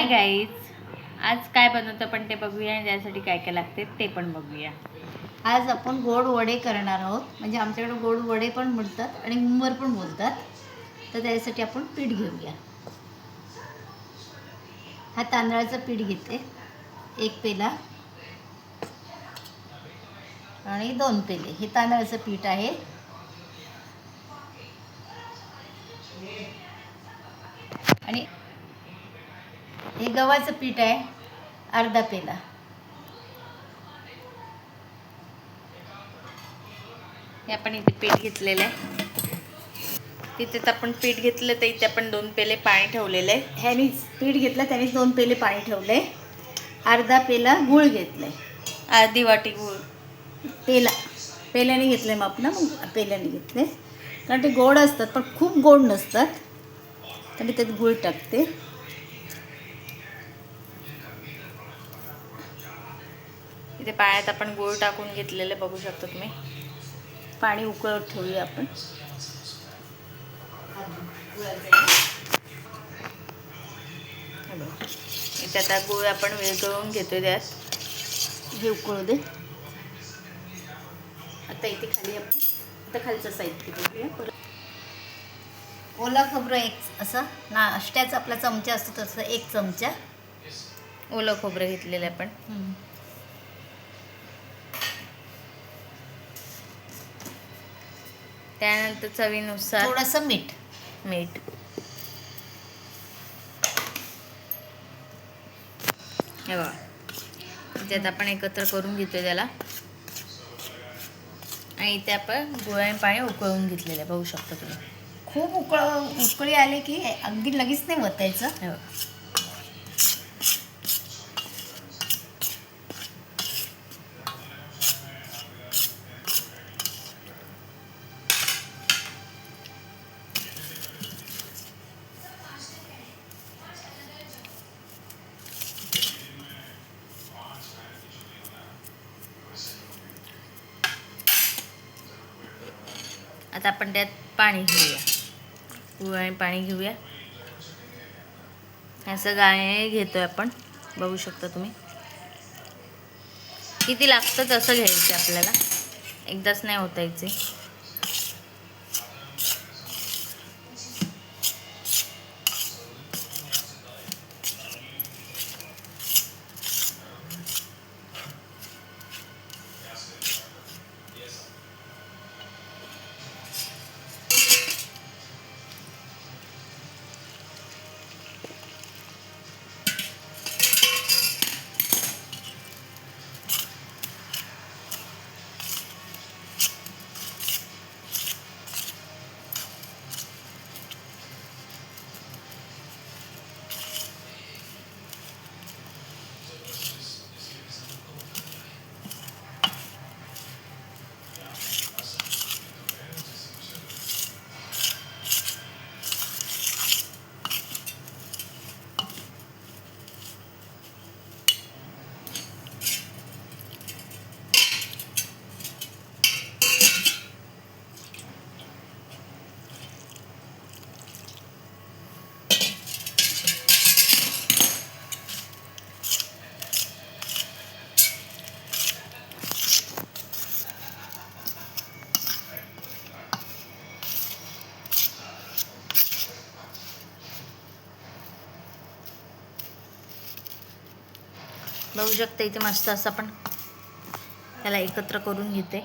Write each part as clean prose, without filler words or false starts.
Hi guys, आज काय बनवतं पण ते बघूया आणि त्यासाठी काय काय लागते ते पण बघूया. आज आपण गोड वडे करणार आहोत. म्हणजे आमच्याकडे गोड वडे पण म्हणतात आणि मुंबर पण बोलतात. तर त्यासाठी आपण पीठ घेऊया. हा तांदळाचं पीठ घेते, 1 पेला आणि 2 पेले. हे तांदळाचं पीठ आहे. आणि हे गव्हाचं पीठ आहे, अर्धा पेला. हे आपण इथे पीठ घेतलेलं आहे. तिथेच आपण पीठ घेतलं तर इथे आपण 2 पेले पाणी ठेवलेलं आहे. ह्यानीच पीठ घेतलं, त्यानेच 2 पेले पाणी ठेवले. अर्धा पेला गूळ घेतलाय, अर्धी वाटी गूळ. पेल्याने घेतले माप ना, मग पेल्याने घेतले. कारण ते गोड असतात पण खूप गोड नसतात, तर मी त्यात गूळ टाकते. इथे पाण्यात आपण गूळ टाकून घेतलेलं बघू शकतो तुम्ही. पाणी उकळत ठेवूया आपण. इथे आता गूळ आपण विरघळवून घेतोय त्यात. हे उकळू दे. आता इथे खाली आपण खालचं साहित्य बघूया. ओला खोबरं असं नाश्त्याचा आपला चमचा असतो तसं 1 चमचा ओलं खोबरं घेतलेलं आपण. त्यानंतर चवीनुसार थोडंसं मीठ. हे बघा, त्यात आपण एकत्र करून घेतोय त्याला. आणि इथे आपण गुळाने पाणी उकळून घेतलेलं आहे बघू शकता तुम्ही. खूप उकळी आली की अगदी लगेच नाही वतायचं. हे बघा, आता आपण त्यात पाणी घेऊया. गुळाने पाणी घेऊया. असं गाळणे घेतोय आपण बघू शकता तुम्ही. किती लागतं तसं घ्यायचं आपल्याला, एकदाच नाही ओतायचे. बघू शकता इथे मस्त असं आपण त्याला एकत्र करून घेते.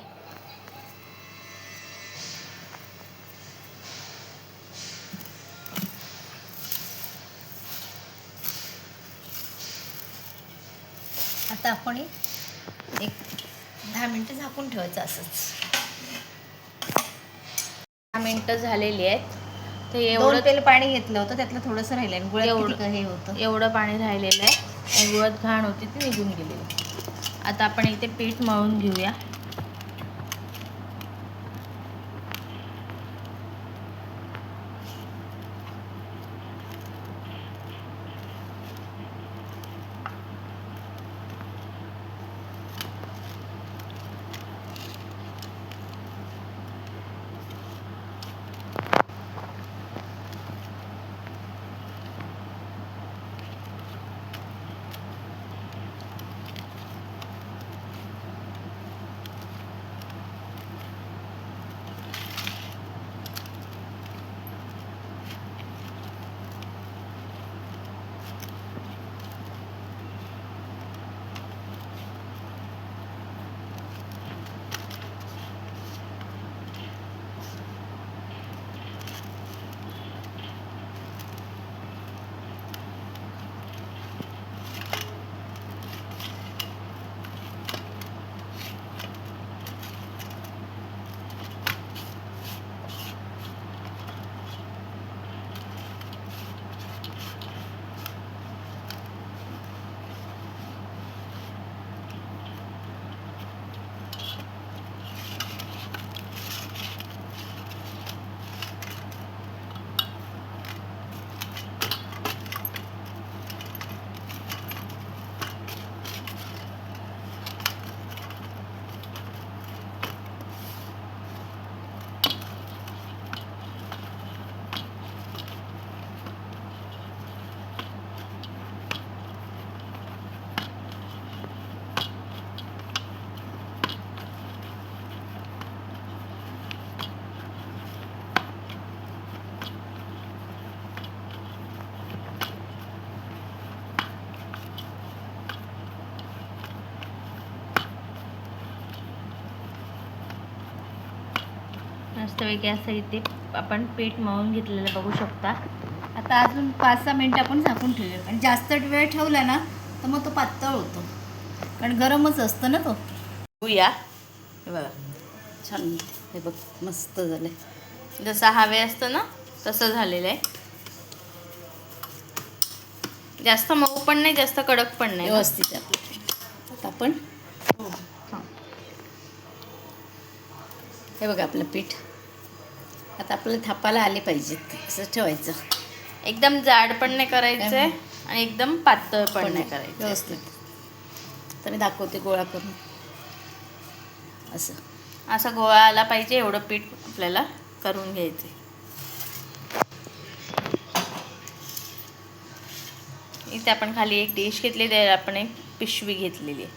आता आपण 10 मिनिटं झाकून ठेवायचं असंच. 10 मिनिटं झालेली आहेत. तर 2 पेले पाणी घेतलं होतं, त्यातलं थोडंसं राहिलं आणि गुळात हे होतं. एवढं पाणी राहिलेलं आहे आणि गुळात घाण होती ती निघून गेलेली. आता आपण इथे पीठ मळून घेऊया. मस्तपैकी असं इथे आपण पीठ मळून घेतलेलं बघू शकता. आता अजून 5-6 मिनटं आपण झाकून ठेवूया, आणि जास्त वेळ ठेवला ना तर मग तो पातळ होतो, कारण गरमच असतं ना तो. बघूया. हे बघा छान, हे बघ मस्त झालं. जसं हवे असतं ना तसं झालेलं आहे. जास्त मऊ पण नाही, जास्त कडक पण नाही. व्यवस्थित आपलं पीठ. आता आपण हां. हे बघा आपलं पीठ. आता आपल्याला थापायला आले पाहिजेत, असं ठेवायचं. एकदम जाड पण नाही करायचंय आणि एकदम पातळ पण नाही करायचं. व्यवस्थित. तर मी दाखवते गोळा करून. असा गोळा आला पाहिजे एवढं पीठ आपल्याला करून घ्यायचे. इथे आपण खाली एक डिश घेतली, त्याला आपण एक पिशवी घेतलेली आहे.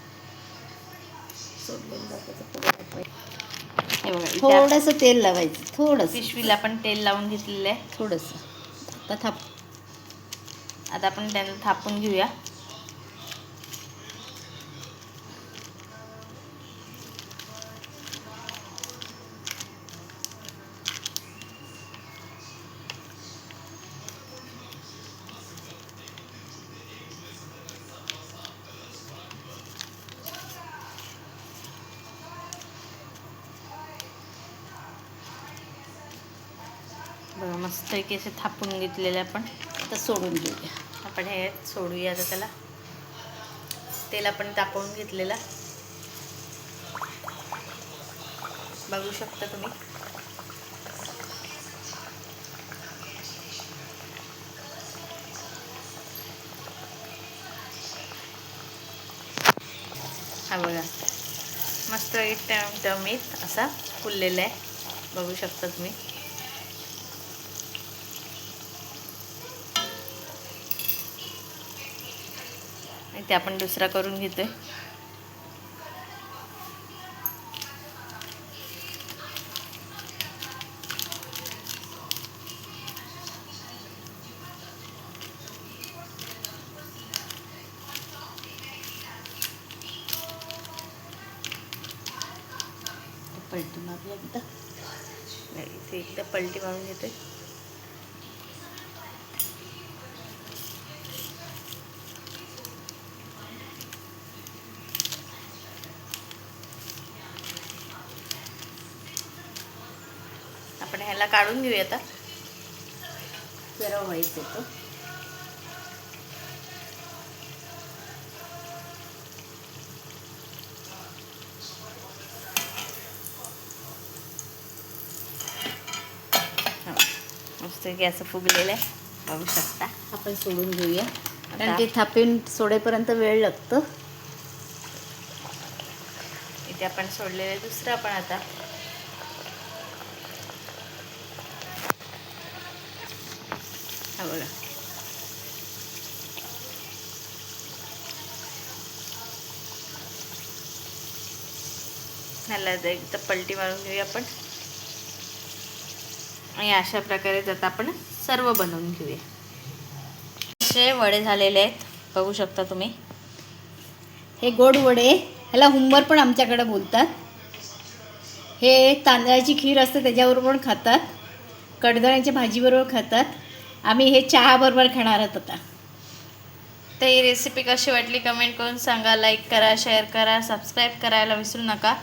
हे बघा इथे थोडंसं तेल लावायचं, थोडंसं. पिशवीला आपण तेल लावून घेतलेलं आहे थोडंसं. आता आता आपण त्यांना थापून घेऊया. बघा मस्तपैकी असे थापून घेतलेले आपण. आता सोडून घेऊया. आपण हे सोडूया. आता त्याला तेल आपण तापवून घेतलेलं बघू शकता तुम्ही. हा बघा मस्त टमीत असा फुललेला आहे, बघू शकता तुम्ही. ते आपण दुसरा करून घेतोय. पलटी मारली एकदा. इथे एकदा पलटी मारून घेतोय. आपण ह्याला काढून घेऊया आता. जरा व्हाईट येतो. मस्त गॅस फुगलेलं आहे, बघू शकता. आपण सोडून घेऊया, कारण ते थापून सोडेपर्यंत वेळ लागतो. इथे आपण सोडलेलं दुसरं आपण आता हा बघा. ह्याला एकदा पलटी मारून घेऊया आपण, आणि अशा प्रकारे आता आपण सर्व बनवून घेऊया. असे वडे झालेले आहेत, बघू शकता तुम्ही. हे गोड वडे, ह्याला हुंबर पण आमच्याकडे बोलतात. हे तांदळाची खीर असते त्याच्याबरोबर पण खातात, कडधान्याच्या भाजीबरोबर खातात. आम्ही हे चहाबरोबर खाणार आहोत आता. तर ही रेसिपी कशी वाटली कमेंट करून सांगा. लाईक करा, शेअर करा, सबस्क्राईब करायला विसरू नका.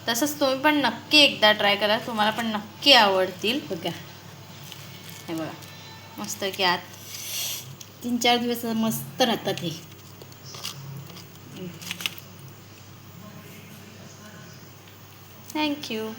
तसंच तुम्ही पण नक्की एकदा ट्राय करा, तुम्हाला पण नक्की आवडतील. बघा, हे बघा मस्त की आत 3-4 दिवस मस्त राहतात हे. थँक्यू.